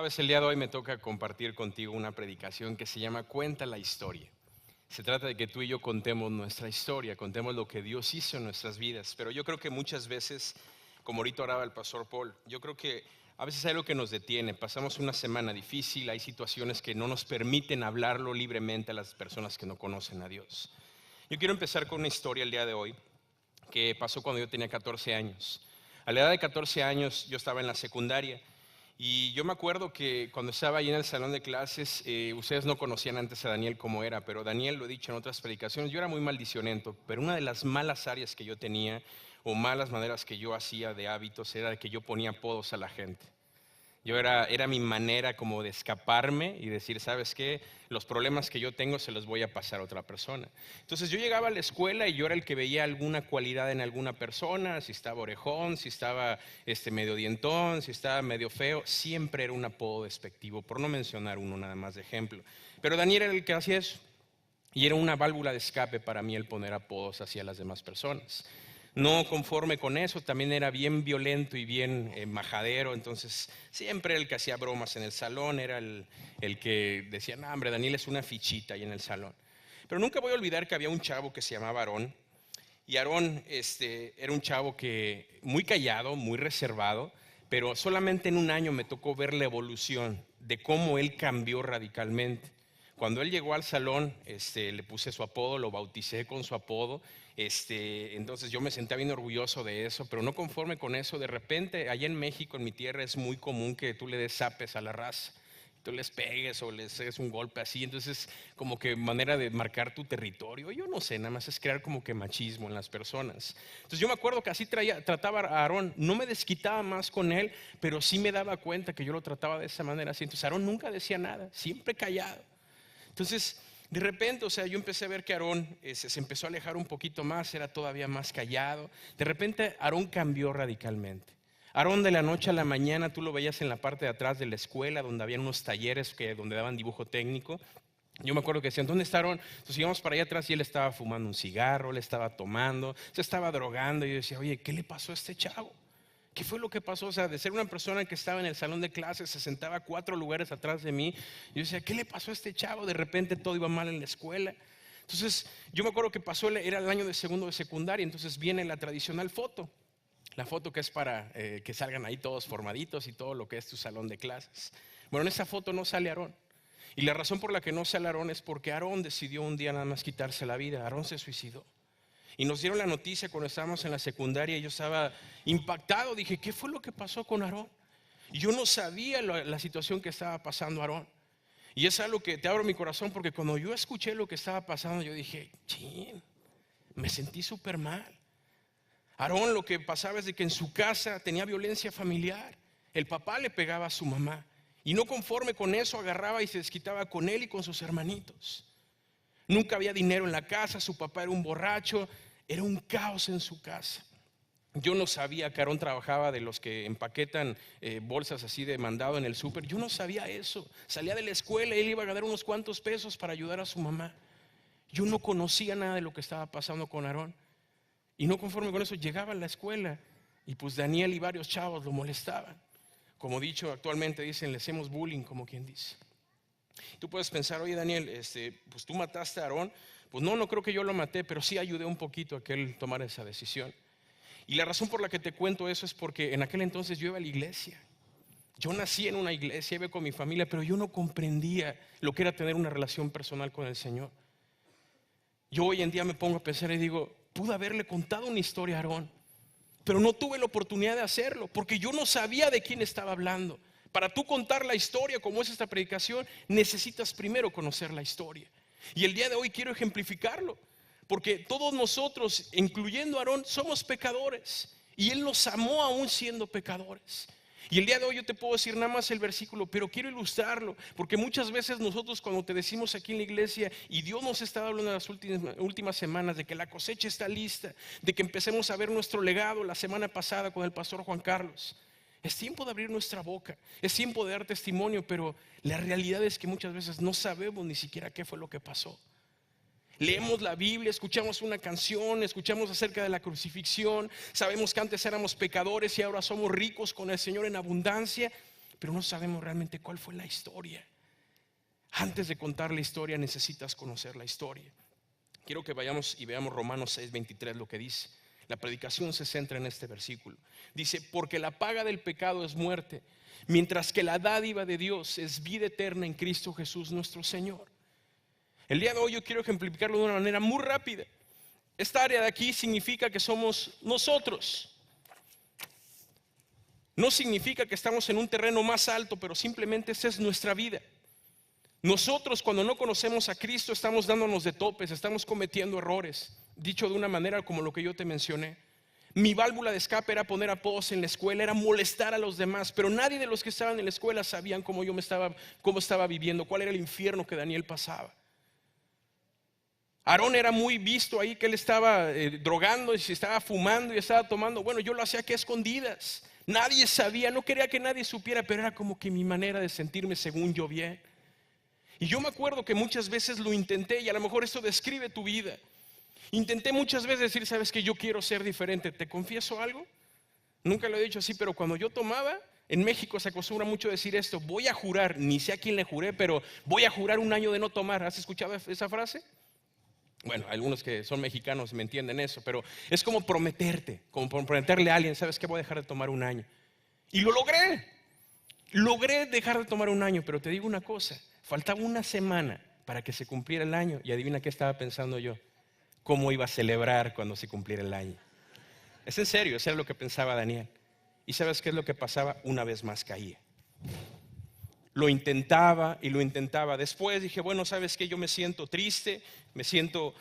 Sabes, el día de hoy me toca compartir contigo una predicación que se llama Cuenta la historia. Se trata de que tú y yo contemos nuestra historia, contemos lo que Dios hizo en nuestras vidas. Pero yo creo que muchas veces, como ahorita oraba el pastor Paul, yo creo que a veces hay algo que nos detiene. Pasamos una semana difícil, hay situaciones que no nos permiten hablarlo libremente a las personas que no conocen a Dios. Yo quiero empezar con una historia el día de hoy que pasó cuando yo tenía 14 años. A la edad de 14 años yo estaba en la secundaria. Y yo me acuerdo que cuando estaba ahí en el salón de clases, ustedes no conocían antes a Daniel como era, pero Daniel, lo he dicho en otras predicaciones, yo era muy maldicionento, pero una de las malas áreas que yo tenía, o malas maneras que yo hacía de hábitos, era de que yo ponía apodos a la gente. Era mi manera como de escaparme y decir, ¿sabes qué? Los problemas que yo tengo se los voy a pasar a otra persona. Entonces yo llegaba a la escuela y yo era el que veía alguna cualidad en alguna persona, si estaba orejón, si estaba medio dientón, si estaba medio feo, siempre era un apodo despectivo, por no mencionar uno nada más de ejemplo. Pero Daniel era el que hacía eso y era una válvula de escape para mí el poner apodos hacia las demás personas. No conforme con eso, también era bien violento y bien majadero, entonces siempre el que hacía bromas en el salón, era el que decía, no, hombre, Daniel es una fichita ahí en el salón. Pero nunca voy a olvidar que había un chavo que se llamaba Aarón, y Aarón era un chavo que muy callado, muy reservado, pero solamente en un año me tocó ver la evolución de cómo él cambió radicalmente. Cuando él llegó al salón, le puse su apodo, lo bauticé con su apodo. Entonces yo me sentía bien orgulloso de eso, pero no conforme con eso, de repente allá en México, en mi tierra, es muy común que tú le des zapes a la raza, tú les pegues o les hagas un golpe así. Entonces como que manera de marcar tu territorio, yo no sé, nada más es crear como que machismo en las personas. Entonces yo me acuerdo que así trataba a Aarón, no me desquitaba más con él, pero sí me daba cuenta que yo lo trataba de esa manera así. Entonces Aarón nunca decía nada, siempre callado. Entonces, de repente, yo empecé a ver que Aarón se empezó a alejar un poquito más, era todavía más callado. De repente, Aarón cambió radicalmente. Aarón, de la noche a la mañana, tú lo veías en la parte de atrás de la escuela, donde había unos talleres donde daban dibujo técnico. Yo me acuerdo que decían, ¿dónde está Aarón? Entonces íbamos para allá atrás y él estaba fumando un cigarro, él estaba tomando, se estaba drogando. Y yo decía, oye, ¿qué le pasó a este chavo? ¿Qué fue lo que pasó? O sea, de ser una persona que estaba en el salón de clases, se sentaba 4 lugares atrás de mí. Yo decía, ¿qué le pasó a este chavo? De repente todo iba mal en la escuela. Entonces, yo me acuerdo que era el año de segundo de secundaria, entonces viene la tradicional foto. La foto que es para que salgan ahí todos formaditos y todo lo que es tu salón de clases. Bueno, en esa foto no sale Aarón. Y la razón por la que no sale Aarón es porque Aarón decidió un día nada más quitarse la vida. Aarón se suicidó. Y nos dieron la noticia cuando estábamos en la secundaria y yo estaba impactado. Dije, ¿qué fue lo que pasó con Aarón? Y yo no sabía la situación que estaba pasando Aarón. Y es algo que te abro mi corazón porque cuando yo escuché lo que estaba pasando, yo dije, chin, me sentí súper mal. Aarón, lo que pasaba es de que en su casa tenía violencia familiar. El papá le pegaba a su mamá. Y no conforme con eso, agarraba y se desquitaba con él y con sus hermanitos. Nunca había dinero en la casa, su papá era un borracho, era un caos en su casa. Yo no sabía que Aarón trabajaba de los que empaquetan bolsas así de mandado en el súper. Yo no sabía eso. Salía de la escuela y él iba a ganar unos cuantos pesos para ayudar a su mamá. Yo no conocía nada de lo que estaba pasando con Aarón. Y no conforme con eso, llegaba a la escuela y pues Daniel y varios chavos lo molestaban. Como dicho, actualmente dicen, le hacemos bullying, como quien dice. Tú puedes pensar, oye Daniel, pues tú mataste a Aarón. Pues no creo que yo lo maté, pero sí ayudé un poquito a que él tomara esa decisión. Y la razón por la que te cuento eso es porque en aquel entonces yo iba a la iglesia. Yo nací en una iglesia, iba con mi familia, pero yo no comprendía lo que era tener una relación personal con el Señor. Yo hoy en día me pongo a pensar y digo, pude haberle contado una historia a Aarón, pero no tuve la oportunidad de hacerlo porque yo no sabía de quién estaba hablando. Para tú contar la historia como es esta predicación, necesitas primero conocer la historia. Y el día de hoy quiero ejemplificarlo, porque todos nosotros, incluyendo a Aarón, somos pecadores. Y Él nos amó aún siendo pecadores. Y el día de hoy yo te puedo decir nada más el versículo, pero quiero ilustrarlo, porque muchas veces nosotros cuando te decimos aquí en la iglesia, y Dios nos está hablando en las últimas semanas de que la cosecha está lista, de que empecemos a ver nuestro legado la semana pasada con el pastor Juan Carlos. Es tiempo de abrir nuestra boca, es tiempo de dar testimonio, pero la realidad es que muchas veces no sabemos ni siquiera qué fue lo que pasó. Leemos la Biblia, escuchamos una canción, escuchamos acerca de la crucifixión, sabemos que antes éramos pecadores y ahora somos ricos con el Señor en abundancia, pero no sabemos realmente cuál fue la historia. Antes de contar la historia necesitas conocer la historia. Quiero que vayamos y veamos Romanos 6:23 lo que dice. La predicación se centra en este versículo. Dice, porque la paga del pecado es muerte, mientras que la dádiva de Dios es vida eterna en Cristo Jesús nuestro Señor. El día de hoy yo quiero ejemplificarlo de una manera muy rápida. Esta área de aquí significa que somos nosotros. No significa que estamos en un terreno más alto, pero simplemente esa es nuestra vida. Nosotros, cuando no conocemos a Cristo, estamos dándonos de topes, estamos cometiendo errores. Dicho de una manera como lo que yo te mencioné, mi válvula de escape era poner apodos en la escuela, era molestar a los demás, pero nadie de los que estaban en la escuela sabían cómo estaba viviendo, cuál era el infierno que Daniel pasaba. Aarón era muy visto ahí, que él estaba drogando y se estaba fumando y estaba tomando. Bueno, yo lo hacía aquí a escondidas, nadie sabía, no quería que nadie supiera, pero era como que mi manera de sentirme según yo bien. Y yo me acuerdo que muchas veces lo intenté, y a lo mejor esto describe tu vida. Intenté muchas veces decir, sabes que yo quiero ser diferente. ¿Te confieso algo? Nunca lo he dicho así, pero cuando yo tomaba, en México se acostumbra mucho decir esto, voy a jurar, ni sé a quién le juré, pero voy a jurar un año de no tomar. ¿Has escuchado esa frase? Bueno, algunos que son mexicanos me entienden eso, pero es como prometerte, como prometerle a alguien, sabes que voy a dejar de tomar un año. Y lo logré. Logré dejar de tomar un año, pero te digo una cosa, faltaba una semana para que se cumpliera el año y adivina qué estaba pensando yo, cómo iba a celebrar cuando se cumpliera el año. Es en serio, eso era lo que pensaba Daniel. ¿Y sabes qué es lo que pasaba? Una vez más caía. Lo intentaba y lo intentaba. Después dije, bueno, ¿sabes qué? Yo me siento triste, me siento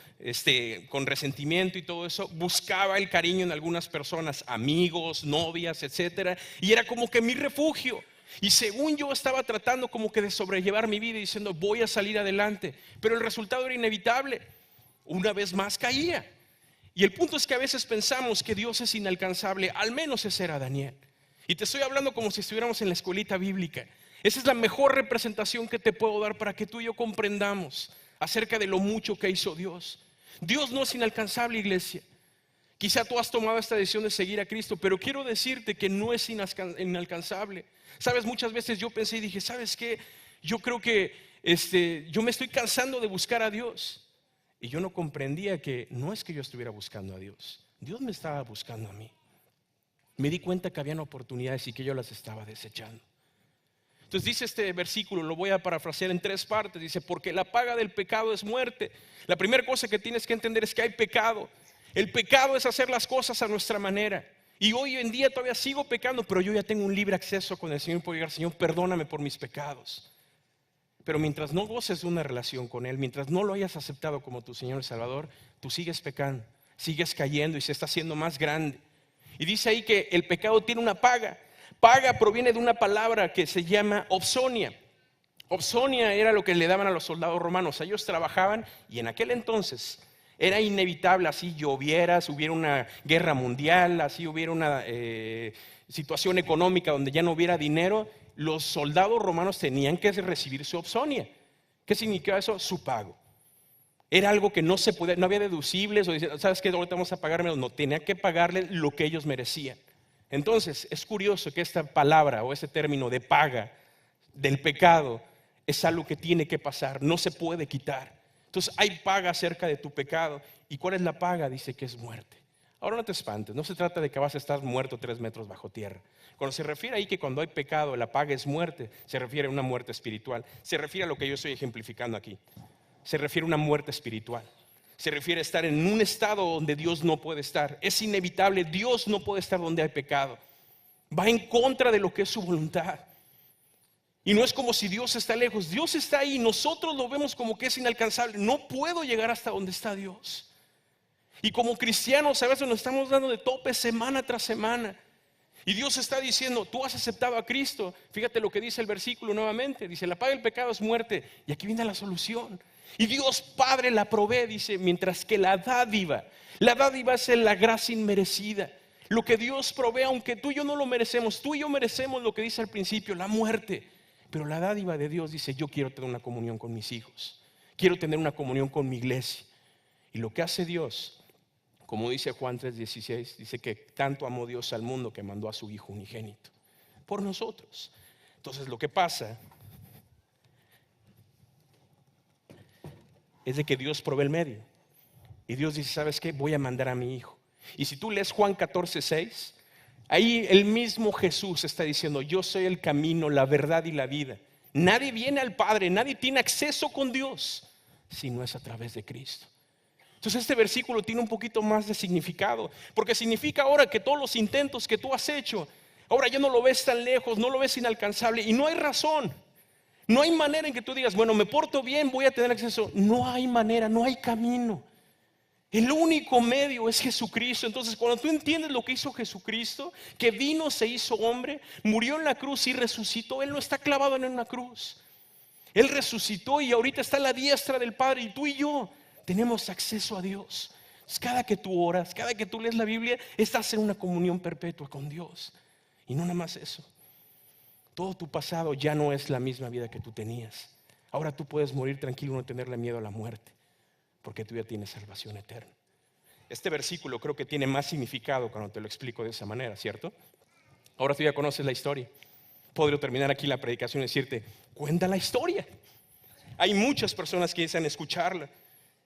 con resentimiento y todo eso. Buscaba el cariño en algunas personas, amigos, novias, etcétera, y era como que mi refugio. Y según yo estaba tratando como que de sobrellevar mi vida diciendo, voy a salir adelante, pero el resultado era inevitable. Una vez más caía. Y el punto es que a veces pensamos que Dios es inalcanzable. Al menos ese era Daniel. Y te estoy hablando como si estuviéramos en la escuelita bíblica. Esa es la mejor representación que te puedo dar para que tú y yo comprendamos acerca de lo mucho que hizo Dios. Dios no es inalcanzable, iglesia. Quizá tú has tomado esta decisión de seguir a Cristo, pero quiero decirte que no es inalcanzable. Sabes, muchas veces yo pensé y dije, ¿sabes qué? Yo creo que yo me estoy cansando de buscar a Dios. Y yo no comprendía que no es que yo estuviera buscando a Dios. Dios me estaba buscando a mí. Me di cuenta que habían oportunidades y que yo las estaba desechando. Entonces dice este versículo, lo voy a parafrasear en 3 partes. Dice, porque la paga del pecado es muerte. La primera cosa que tienes que entender es que hay pecado. El pecado es hacer las cosas a nuestra manera. Y hoy en día todavía sigo pecando, pero yo ya tengo un libre acceso con el Señor. Puedo llegar, Señor, perdóname por mis pecados. Pero mientras no goces de una relación con Él, mientras no lo hayas aceptado como tu Señor y Salvador, tú sigues pecando, sigues cayendo y se está haciendo más grande. Y dice ahí que el pecado tiene una paga. Paga proviene de una palabra que se llama obsonia. Obsonia era lo que le daban a los soldados romanos. Ellos trabajaban y en aquel entonces era inevitable, así lloviera, si hubiera una guerra mundial, así hubiera una situación económica donde ya no hubiera dinero, los soldados romanos tenían que recibir su obsonia. ¿Qué significaba eso? Su pago. Era algo que no se podía, no había deducibles, o sabes que ahorita vamos a pagarme, no, tenía que pagarle lo que ellos merecían. Entonces es curioso que esta palabra o ese término de paga del pecado es algo que tiene que pasar, no se puede quitar. Entonces hay paga acerca de tu pecado. ¿Y cuál es la paga? Dice que es muerte. Ahora no te espantes, no se trata de que vas a estar muerto 3 metros bajo tierra. Cuando se refiere ahí que cuando hay pecado la paga es muerte, se refiere a una muerte espiritual. Se refiere a lo que yo estoy ejemplificando aquí. Se refiere a una muerte espiritual. Se refiere a estar en un estado donde Dios no puede estar. Es inevitable, Dios no puede estar donde hay pecado. Va en contra de lo que es su voluntad. Y no es como si Dios está lejos. Dios está ahí, nosotros lo vemos como que es inalcanzable. No puedo llegar hasta donde está Dios. Y como cristianos a veces nos estamos dando de tope semana tras semana. Y Dios está diciendo, tú has aceptado a Cristo. Fíjate lo que dice el versículo nuevamente. Dice, la paga del pecado es muerte. Y aquí viene la solución. Y Dios Padre la provee, dice, mientras que la dádiva es la gracia inmerecida. Lo que Dios provee, aunque tú y yo no lo merecemos, tú y yo merecemos lo que dice al principio, la muerte. Pero la dádiva de Dios dice, yo quiero tener una comunión con mis hijos. Quiero tener una comunión con mi iglesia. Y lo que hace Dios, como dice Juan 3:16, dice que tanto amó Dios al mundo que mandó a su Hijo unigénito por nosotros. Entonces lo que pasa es de que Dios provee el medio. Y Dios dice, ¿sabes qué? Voy a mandar a mi hijo. Y si tú lees Juan 14:6, ahí el mismo Jesús está diciendo, yo soy el camino, la verdad y la vida. Nadie viene al Padre, nadie tiene acceso con Dios si no es a través de Cristo. Entonces este versículo tiene un poquito más de significado, porque significa ahora que todos los intentos que tú has hecho, ahora ya no lo ves tan lejos, no lo ves inalcanzable y no hay razón. No hay manera en que tú digas, bueno, me porto bien, voy a tener acceso. No hay manera, no hay camino. El único medio es Jesucristo. Entonces cuando tú entiendes lo que hizo Jesucristo, que vino, se hizo hombre, murió en la cruz y resucitó. Él no está clavado en una cruz. Él resucitó y ahorita está a la diestra del Padre. Y tú y yo tenemos acceso a Dios. Entonces, cada que tú oras, cada que tú lees la Biblia, estás en una comunión perpetua con Dios. Y no nada más eso. Todo tu pasado ya no es la misma vida que tú tenías. Ahora tú puedes morir tranquilo y no tenerle miedo a la muerte, porque tú ya tienes salvación eterna. Este versículo creo que tiene más significado cuando te lo explico de esa manera, ¿cierto? Ahora tú ya conoces la historia. Podría terminar aquí la predicación y decirte, cuenta la historia. Hay muchas personas que desean escucharla.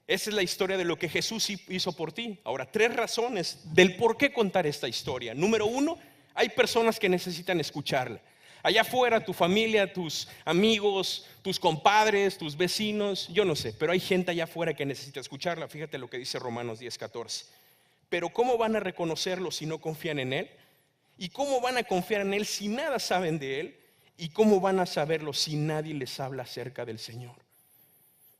Esa es la historia de lo que Jesús hizo por ti. Ahora, 3 razones del por qué contar esta historia. Número 1, hay personas que necesitan escucharla. Allá afuera, tu familia, tus amigos, tus compadres, tus vecinos, yo no sé, pero hay gente allá afuera que necesita escucharla. Fíjate lo que dice Romanos 10:14. Pero ¿cómo van a reconocerlo si no confían en Él? ¿Y cómo van a confiar en Él si nada saben de Él? ¿Y cómo van a saberlo si nadie les habla acerca del Señor?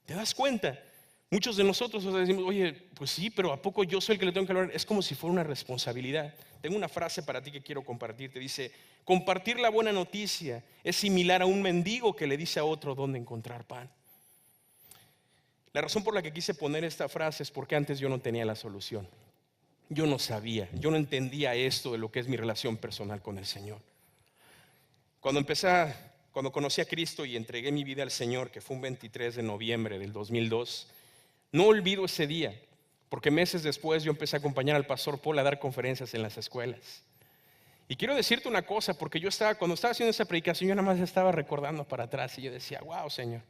¿Te das cuenta? Muchos de nosotros decimos, oye, pues sí, pero ¿a poco yo soy el que le tengo que hablar? Es como si fuera una responsabilidad. Tengo una frase para ti que quiero compartirte. Dice, compartir la buena noticia es similar a un mendigo que le dice a otro dónde encontrar pan. La razón por la que quise poner esta frase es porque antes yo no tenía la solución. Yo no sabía, yo no entendía esto de lo que es mi relación personal con el Señor. Cuando conocí a Cristo y entregué mi vida al Señor, que fue un 23 de noviembre del 2002, no olvido ese día, porque meses después yo empecé a acompañar al pastor Paul a dar conferencias en las escuelas. Y quiero decirte una cosa, porque cuando estaba haciendo esa predicación, yo nada más estaba recordando para atrás y yo decía, wow, Señor.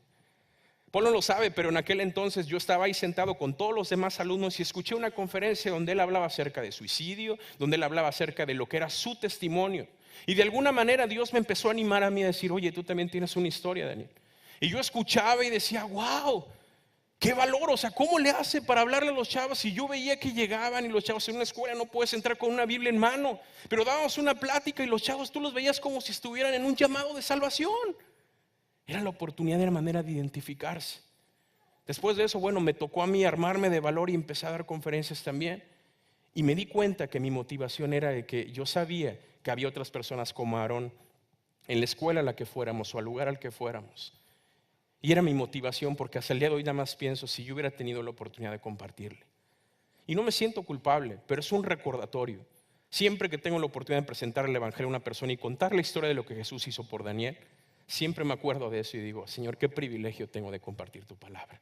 Paul no lo sabe, pero en aquel entonces yo estaba ahí sentado con todos los demás alumnos y escuché una conferencia donde él hablaba acerca de suicidio, donde él hablaba acerca de lo que era su testimonio. Y de alguna manera Dios me empezó a animar a mí a decir, oye, tú también tienes una historia, Daniel. Y yo escuchaba y decía, wow, qué valor, o sea, ¿cómo le hace para hablarle a los chavos? Y yo veía que llegaban y los chavos en una escuela no puedes entrar con una Biblia en mano, pero dábamos una plática y los chavos tú los veías como si estuvieran en un llamado de salvación. Era la oportunidad, de la manera de identificarse. Después de eso, bueno, me tocó a mí armarme de valor y empecé a dar conferencias también. Y me di cuenta que mi motivación era de que yo sabía que había otras personas como Aarón en la escuela a la que fuéramos o al lugar al que fuéramos. Y era mi motivación porque hasta el día de hoy nada más pienso si yo hubiera tenido la oportunidad de compartirle. Y no me siento culpable, pero es un recordatorio. Siempre que tengo la oportunidad de presentar el evangelio a una persona y contar la historia de lo que Jesús hizo por Daniel, siempre me acuerdo de eso y digo, Señor, qué privilegio tengo de compartir tu palabra.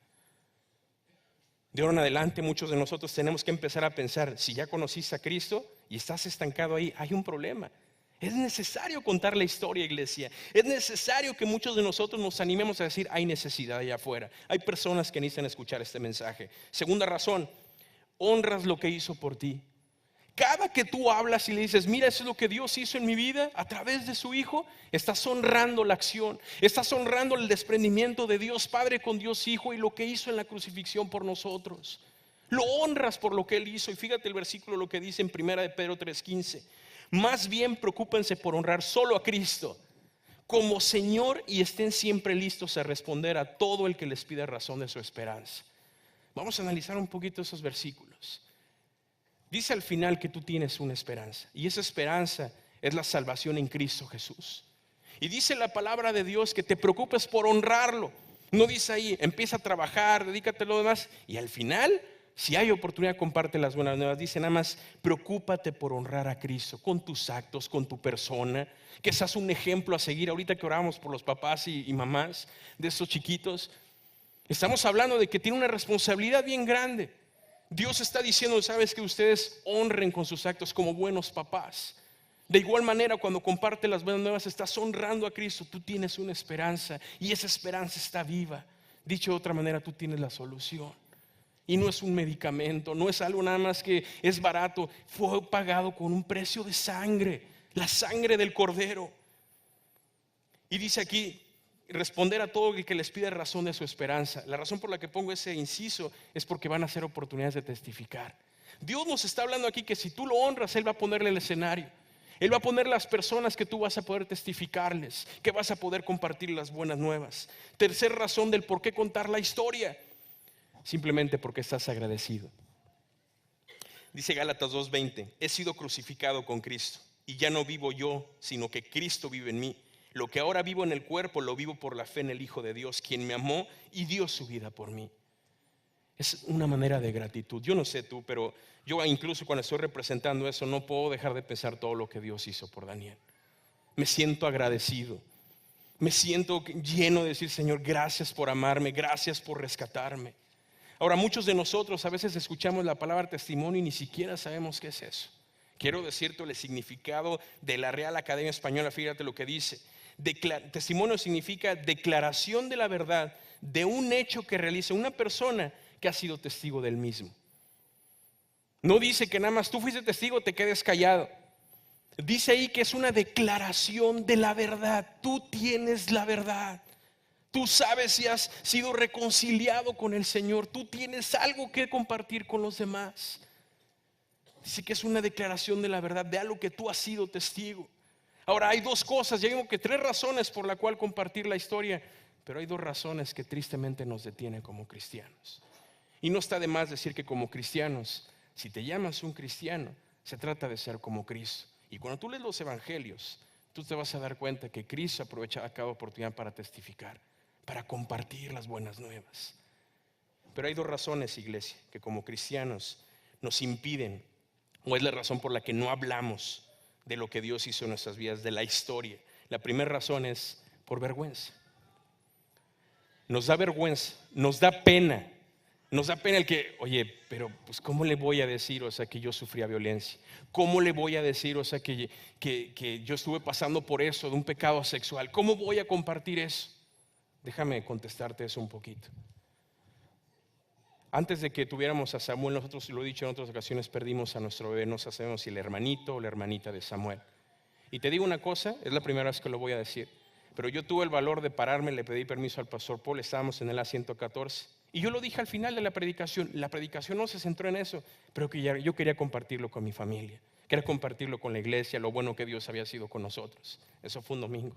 De ahora en adelante muchos de nosotros tenemos que empezar a pensar, si ya conociste a Cristo y estás estancado ahí, hay un problema. Es necesario contar la historia, iglesia. Es necesario que muchos de nosotros nos animemos a decir, hay necesidad allá afuera. Hay personas que necesitan escuchar este mensaje. Segunda razón, honras lo que hizo por ti. Cada que tú hablas y le dices, mira, eso es lo que Dios hizo en mi vida a través de su Hijo, estás honrando la acción, estás honrando el desprendimiento de Dios Padre con Dios Hijo y lo que hizo en la crucifixión por nosotros. Lo honras por lo que Él hizo. Y fíjate el versículo lo que dice en 1 Pedro 3:15. Más bien preocúpense por honrar solo a Cristo como Señor y estén siempre listos a responder a todo el que les pida razón de su esperanza. Vamos a analizar un poquito esos versículos. Dice al final que tú tienes una esperanza y esa esperanza es la salvación en Cristo Jesús. Y dice la palabra de Dios que te preocupes por honrarlo. No dice ahí, empieza a trabajar, dedícate a lo demás y al final, si hay oportunidad, comparte las buenas nuevas. Dice nada más, preocúpate por honrar a Cristo con tus actos, con tu persona, que seas un ejemplo a seguir. Ahorita que oramos por los papás y mamás de estos chiquitos, estamos hablando de que tiene una responsabilidad bien grande. Dios está diciendo, sabes, que ustedes honren con sus actos como buenos papás. De igual manera, cuando comparte las buenas nuevas, estás honrando a Cristo. Tú tienes una esperanza y esa esperanza está viva. Dicho de otra manera, tú tienes la solución. Y no es un medicamento, no es algo nada más que es barato. Fue pagado con un precio de sangre, la sangre del Cordero. Y dice aquí, responder a todo el que les pide razón de su esperanza. La razón por la que pongo ese inciso es porque van a ser oportunidades de testificar. Dios nos está hablando aquí que si tú lo honras, Él va a ponerle el escenario. Él va a poner las personas que tú vas a poder testificarles, que vas a poder compartir las buenas nuevas. Tercera razón del por qué contar la historia. Simplemente porque estás agradecido. Dice Gálatas 2:20, he sido crucificado con Cristo y ya no vivo yo, sino que Cristo vive en mí. Lo que ahora vivo en el cuerpo lo vivo por la fe en el Hijo de Dios, quien me amó y dio su vida por mí. Es una manera de gratitud. Yo no sé tú, pero yo incluso cuando estoy representando eso no puedo dejar de pensar todo lo que Dios hizo por Daniel. Me siento agradecido. Me siento lleno de decir, Señor, gracias por amarme, gracias por rescatarme. Ahora, muchos de nosotros a veces escuchamos la palabra testimonio y ni siquiera sabemos qué es eso. Quiero decirte el significado de la Real Academia Española. Fíjate lo que dice. Testimonio significa declaración de la verdad de un hecho que realiza una persona que ha sido testigo del mismo. No dice que nada más tú fuiste testigo, te quedes callado. Dice ahí que es una declaración de la verdad. Tú tienes la verdad. Tú sabes si has sido reconciliado con el Señor. Tú tienes algo que compartir con los demás. Dice que es una declaración de la verdad, de algo que tú has sido testigo. Ahora hay dos cosas, ya digo que tres razones por la cual compartir la historia, pero hay dos razones que tristemente nos detienen como cristianos. Y no está de más decir que como cristianos, si te llamas un cristiano, se trata de ser como Cristo. Y cuando tú lees los evangelios, tú te vas a dar cuenta que Cristo aprovechaba cada oportunidad para testificar, para compartir las buenas nuevas. Pero hay dos razones, iglesia, que como cristianos nos impiden, o es la razón por la que no hablamos de lo que Dios hizo en nuestras vidas, de la historia. La primera razón es por vergüenza. Nos da vergüenza, nos da pena. Nos da pena el que, oye, pero pues ¿cómo le voy a decir, que yo sufría violencia? ¿Cómo le voy a decir, que yo estuve pasando por eso, de un pecado sexual? ¿Cómo voy a compartir eso? Déjame contestarte eso un poquito. Antes de que tuviéramos a Samuel, nosotros, lo he dicho en otras ocasiones, perdimos a nuestro bebé. No sabemos si el hermanito o la hermanita de Samuel. Y te digo una cosa, es la primera vez que lo voy a decir, pero yo tuve el valor de pararme, le pedí permiso al pastor Paul, estábamos en el A114. Y yo lo dije al final de la predicación no se centró en eso, pero que yo quería compartirlo con mi familia, quería compartirlo con la iglesia, lo bueno que Dios había sido con nosotros. Eso fue un domingo.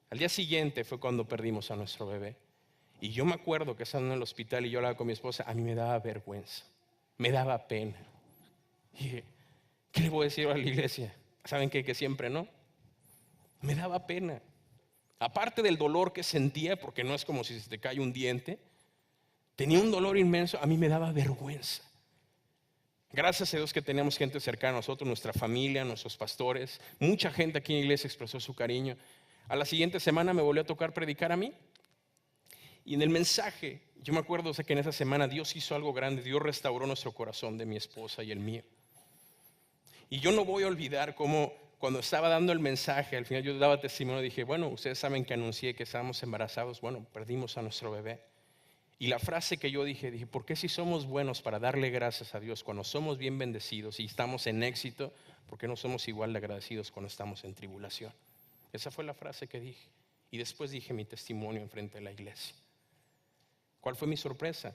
Al día siguiente fue cuando perdimos a nuestro bebé. Y yo me acuerdo que estando en el hospital y yo hablaba con mi esposa, a mí me daba vergüenza, me daba pena. Y dije, ¿qué le voy a decir a la iglesia? ¿Saben qué? Que siempre no. Me daba pena. Aparte del dolor que sentía, porque no es como si se te cae un diente, tenía un dolor inmenso, a mí me daba vergüenza. Gracias a Dios que teníamos gente cercana a nosotros, nuestra familia, nuestros pastores. Mucha gente aquí en la iglesia expresó su cariño. A la siguiente semana me volvió a tocar predicar a mí. Y en el mensaje, yo me acuerdo que en esa semana Dios hizo algo grande. Dios restauró nuestro corazón de mi esposa y el mío. Y yo no voy a olvidar cómo cuando estaba dando el mensaje, al final yo daba testimonio, dije, bueno, ustedes saben que anuncié que estábamos embarazados, bueno, perdimos a nuestro bebé. Y la frase que yo dije, ¿por qué si somos buenos para darle gracias a Dios cuando somos bien bendecidos y estamos en éxito, por qué no somos igual de agradecidos cuando estamos en tribulación? Esa fue la frase que dije. Y después dije mi testimonio enfrente de la iglesia. ¿Cuál fue mi sorpresa?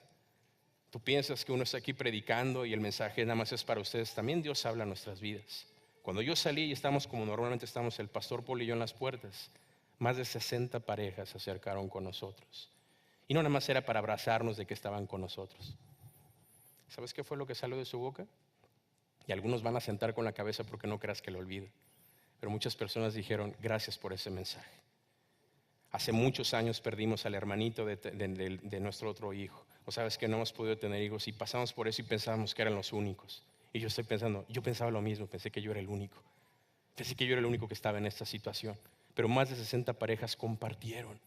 Tú piensas que uno está aquí predicando y el mensaje nada más es para ustedes. También Dios habla en nuestras vidas. Cuando yo salí y estamos como normalmente estamos, el pastor Paul y yo en las puertas, más de 60 parejas se acercaron con nosotros. Y no nada más era para abrazarnos de que estaban con nosotros. ¿Sabes qué fue lo que salió de su boca? Y algunos van a sentar con la cabeza porque no creas que lo olvido. Pero muchas personas dijeron, gracias por ese mensaje. Hace muchos años perdimos al hermanito de nuestro otro hijo. O sabes que no hemos podido tener hijos y pasamos por eso y pensábamos que eran los únicos. Y yo pensaba lo mismo, pensé que yo era el único. Pensé que yo era el único que estaba en esta situación. Pero más de 60 parejas compartieron.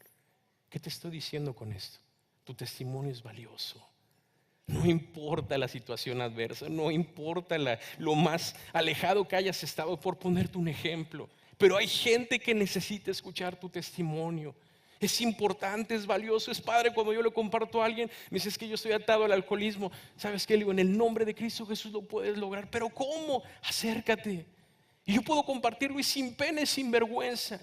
¿Qué te estoy diciendo con esto? Tu testimonio es valioso. No importa la situación adversa, no importa lo más alejado que hayas estado, por ponerte un ejemplo. Pero hay gente que necesita escuchar tu testimonio. Es importante, es valioso, es padre cuando yo le comparto a alguien. Me dice, es que yo estoy atado al alcoholismo. ¿Sabes qué? Le digo, en el nombre de Cristo Jesús lo puedes lograr. ¿Pero cómo? Acércate. Y yo puedo compartirlo y sin pena y sin vergüenza.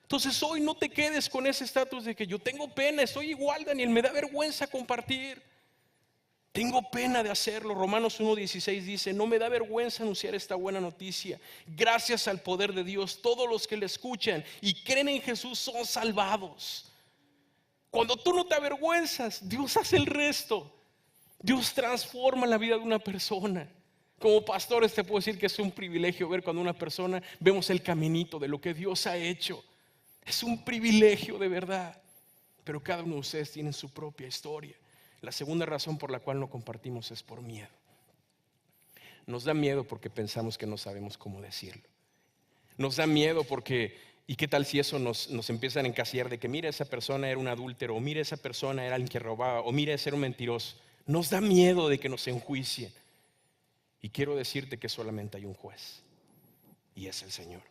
Entonces hoy no te quedes con ese estatus de que yo tengo pena, estoy igual, Daniel, me da vergüenza compartir. Tengo pena de hacerlo. Romanos 1:16 dice, no me da vergüenza anunciar esta buena noticia. Gracias al poder de Dios, todos los que le escuchan y creen en Jesús son salvados. Cuando tú no te avergüenzas, Dios hace el resto. Dios transforma la vida de una persona. Como pastores te puedo decir que es un privilegio ver cuando una persona vemos el caminito de lo que Dios ha hecho. Es un privilegio de verdad. Pero cada uno de ustedes tiene su propia historia. La segunda razón por la cual no compartimos es por miedo. Nos da miedo porque pensamos que no sabemos cómo decirlo. Nos da miedo porque, ¿y qué tal si eso nos empiezan a encasillar de que mira, esa persona era un adúltero, o mira, esa persona era alguien que robaba, o mira, ese era un mentiroso? Nos da miedo de que nos enjuicien. Y quiero decirte que solamente hay un juez, y es el Señor.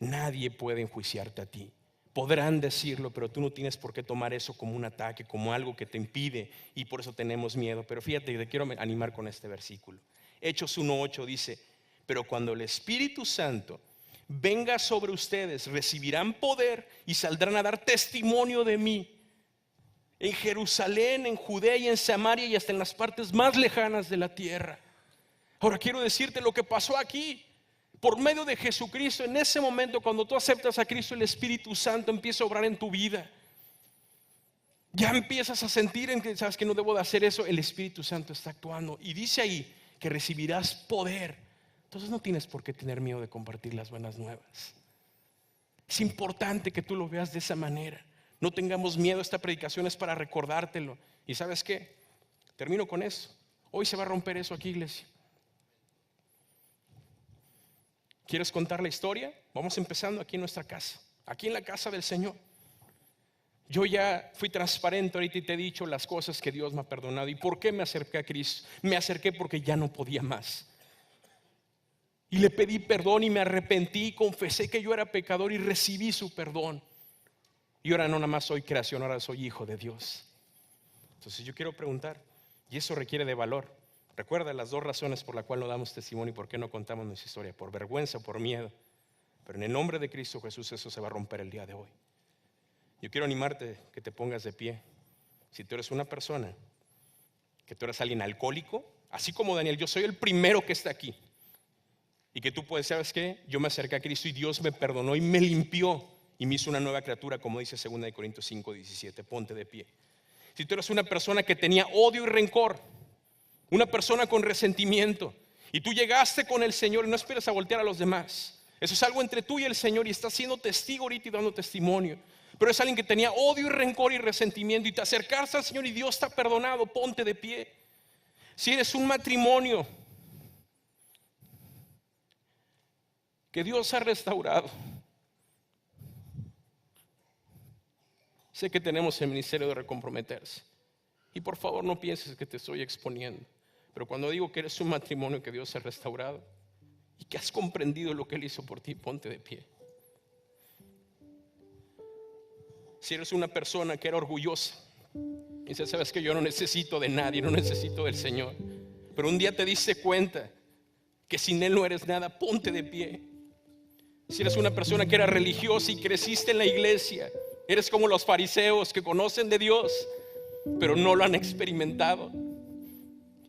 Nadie puede enjuiciarte a ti. Podrán decirlo, pero tú no tienes por qué tomar eso como un ataque, como algo que te impide, y por eso tenemos miedo. Pero fíjate, te quiero animar con este versículo. Hechos 1:8 dice, pero cuando el Espíritu Santo venga sobre ustedes, recibirán poder y saldrán a dar testimonio de mí en Jerusalén, en Judea y en Samaria y hasta en las partes más lejanas de la tierra. Ahora quiero decirte lo que pasó aquí. Por medio de Jesucristo, en ese momento cuando tú aceptas a Cristo, el Espíritu Santo empieza a obrar en tu vida. Ya empiezas a sentir en que sabes que no debo de hacer eso. El Espíritu Santo está actuando y dice ahí que recibirás poder. Entonces no tienes por qué tener miedo de compartir las buenas nuevas. Es importante que tú lo veas de esa manera. No tengamos miedo, esta predicación es para recordártelo. ¿Y sabes qué? Termino con eso. Hoy se va a romper eso aquí, iglesia. ¿Quieres contar la historia? Vamos empezando aquí en nuestra casa, aquí en la casa del Señor. Yo ya fui transparente ahorita y te he dicho las cosas que Dios me ha perdonado. ¿Y por qué me acerqué a Cristo? Me acerqué porque ya no podía más. Y le pedí perdón y me arrepentí, confesé que yo era pecador y recibí su perdón. Y ahora no nada más soy creación, ahora soy hijo de Dios. Entonces yo quiero preguntar, y eso requiere de valor. Recuerda las dos razones por las cuales no damos testimonio y por qué no contamos nuestra historia, por vergüenza o por miedo. Pero en el nombre de Cristo Jesús eso se va a romper el día de hoy. Yo quiero animarte que te pongas de pie. Si tú eres una persona, que tú eres alguien alcohólico, así como Daniel, yo soy el primero que está aquí. Y que tú puedes, ¿sabes qué? Yo me acerqué a Cristo y Dios me perdonó y me limpió y me hizo una nueva criatura, como dice 2 Corintios 5:17. Ponte de pie. Si tú eres una persona que tenía odio y rencor, una persona con resentimiento, y tú llegaste con el Señor y no esperes a voltear a los demás. Eso es algo entre tú y el Señor y estás siendo testigo ahorita y dando testimonio. Pero es alguien que tenía odio y rencor y resentimiento y te acercaste al Señor y Dios te ha perdonado. Ponte de pie. Si eres un matrimonio que Dios ha restaurado, sé que tenemos el ministerio de recomprometerse. Y por favor no pienses que te estoy exponiendo. Pero cuando digo que eres un matrimonio que Dios ha restaurado y que has comprendido lo que Él hizo por ti, ponte de pie. Si eres una persona que era orgullosa y dices, sabes que yo no necesito de nadie, no necesito del Señor, pero un día te diste cuenta que sin Él no eres nada, ponte de pie. Si eres una persona que era religiosa y creciste en la iglesia, eres como los fariseos que conocen de Dios pero no lo han experimentado,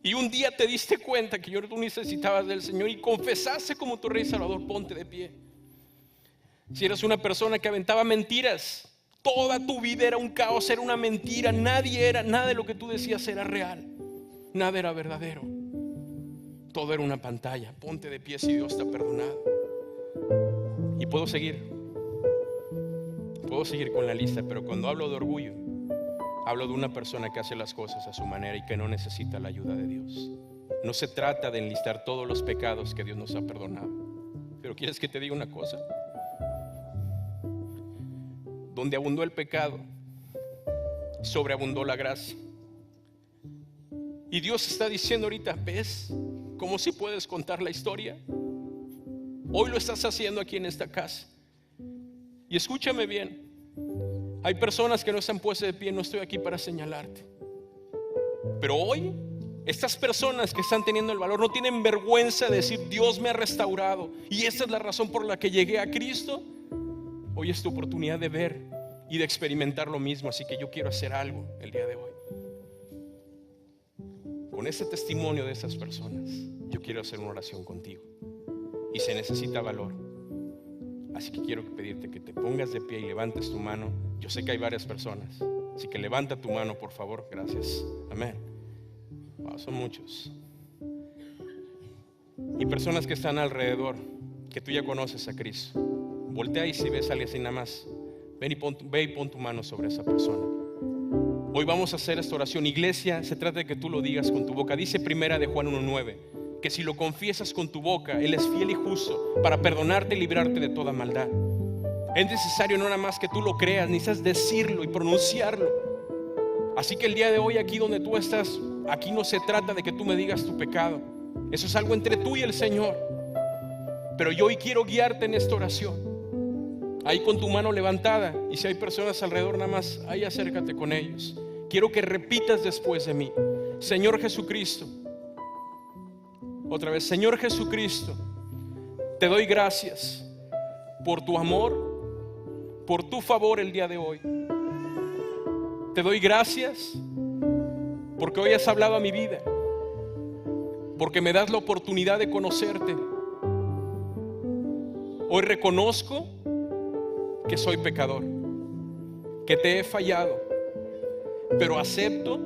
y un día te diste cuenta que tú necesitabas del Señor y confesaste como tu Rey Salvador, ponte de pie. Si eres una persona que aventaba mentiras, toda tu vida era un caos, era una mentira, nada de lo que tú decías era real, nada era verdadero, todo era una pantalla. Ponte de pie si Dios te ha perdonado. Y puedo seguir con la lista, pero cuando hablo de orgullo, hablo de una persona que hace las cosas a su manera y que no necesita la ayuda de Dios. No se trata de enlistar todos los pecados que Dios nos ha perdonado. Pero ¿quieres que te diga una cosa? Donde abundó el pecado, sobreabundó la gracia. Y Dios está diciendo ahorita, ¿ves cómo si puedes contar la historia? Hoy lo estás haciendo aquí en esta casa. Y escúchame bien, hay personas que no se han puesto de pie, no estoy aquí para señalarte. Pero hoy, estas personas que están teniendo el valor no tienen vergüenza de decir, Dios me ha restaurado y esta es la razón por la que llegué a Cristo. Hoy es tu oportunidad de ver y de experimentar lo mismo. Así que yo quiero hacer algo el día de hoy. Con ese testimonio de esas personas, yo quiero hacer una oración contigo. Y se necesita valor. Así que quiero pedirte que te pongas de pie y levantes tu mano. Yo sé que hay varias personas, así que levanta tu mano, por favor. Gracias. Amén. Wow, son muchos. Y personas que están alrededor, que tú ya conoces a Cristo. Voltea y si ves a alguien así nada más, ve y pon tu mano sobre esa persona. Hoy vamos a hacer esta oración. Iglesia, se trata de que tú lo digas con tu boca. Dice primera de Juan 1:9, que si lo confiesas con tu boca, Él es fiel y justo para perdonarte y librarte de toda maldad. Es necesario no nada más que tú lo creas, necesitas decirlo y pronunciarlo. Así que el día de hoy, aquí donde tú estás, aquí no se trata de que tú me digas tu pecado. Eso es algo entre tú y el Señor. Pero yo hoy quiero guiarte en esta oración. Ahí con tu mano levantada, y si hay personas alrededor nada más, ahí acércate con ellos. Quiero que repitas después de mí: Señor Jesucristo. Otra vez: Señor Jesucristo, te doy gracias por tu amor, por tu favor el día de hoy. Te doy gracias porque hoy has hablado a mi vida, porque me das la oportunidad de conocerte. Hoy reconozco que soy pecador, que te he fallado, pero acepto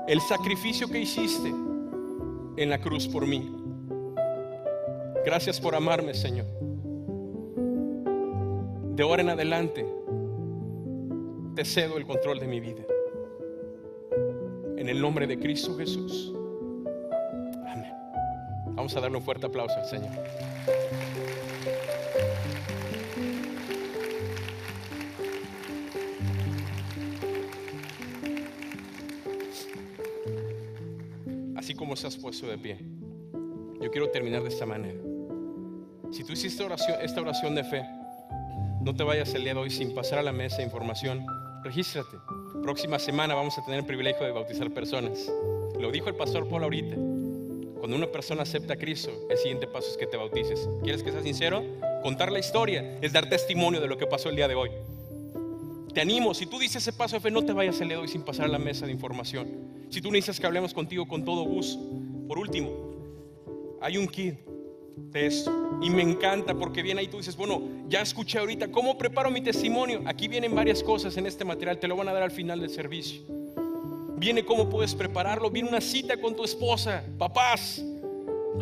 el sacrificio que hiciste en la cruz por mí. Gracias por amarme, Señor. De ahora en adelante te cedo el control de mi vida. En el nombre de Cristo Jesús. Amén. Vamos a darle un fuerte aplauso al Señor. Así como se has puesto de pie, yo quiero terminar de esta manera. Si tú hiciste esta oración de fe, no te vayas el día de hoy sin pasar a la mesa de información. Regístrate. Próxima semana vamos a tener el privilegio de bautizar personas. Lo dijo el pastor Paul ahorita. Cuando una persona acepta a Cristo, el siguiente paso es que te bautices. ¿Quieres que sea sincero? Contar la historia es dar testimonio de lo que pasó el día de hoy. Te animo, si tú dices ese paso de fe, no te vayas el día de hoy sin pasar a la mesa de información. Si tú necesitas que hablemos contigo, con todo gusto. Por último, hay un kit de esto y me encanta porque viene ahí, tú dices, bueno, ya escuché ahorita cómo preparo mi testimonio. Aquí vienen varias cosas en este material, te lo van a dar al final del servicio. Viene cómo puedes prepararlo, viene una cita con tu esposa. Papás,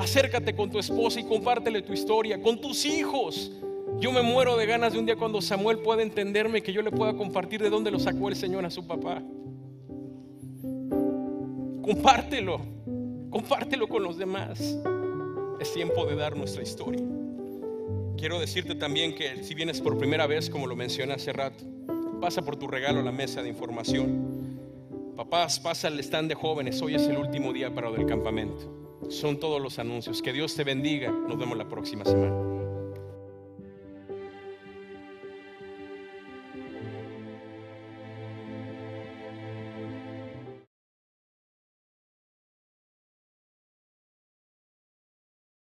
acércate con tu esposa y compártele tu historia, con tus hijos. Yo me muero de ganas de un día cuando Samuel pueda entenderme, que yo le pueda compartir de dónde lo sacó el Señor a su papá. Compártelo con los demás. Es tiempo de dar nuestra historia. Quiero decirte también que si vienes por primera vez, como lo mencioné hace rato, pasa por tu regalo a la mesa de información. Papás, pasa al stand de jóvenes. Hoy es el último día para lo del campamento. Son todos los anuncios. Que Dios te bendiga. Nos vemos la próxima semana.